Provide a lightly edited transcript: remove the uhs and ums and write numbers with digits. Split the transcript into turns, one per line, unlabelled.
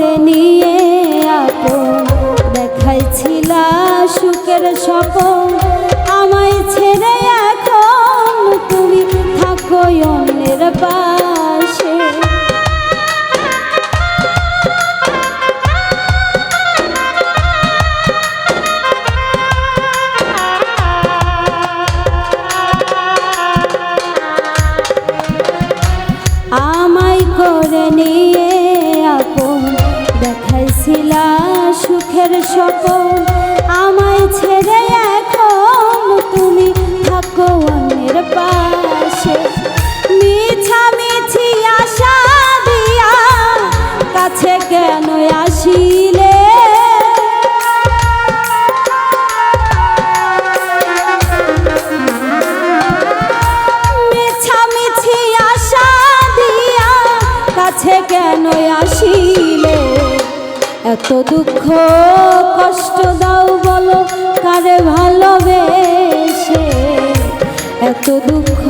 করে নিয়ে আপন দেখাইছিলা সুখের স্বপন, আমায় ছেড়ে এখন তুমি থাকো অন্যের পাশে। আমায় করে নিয়ে আপন দেখাইছিলা সুখের স্বপন, আমায় ছেড়ে এখন তুমি থাকো অন্যের পাশে। মিছামিছি আশা দিয়া কাছে কেন আসিলে, মিছামিছি আশা দিয়া কাছে কেন আসিলে। এত দুঃখ কষ্ট দাও বলো কারে ভালোবেসে, এত দুঃখ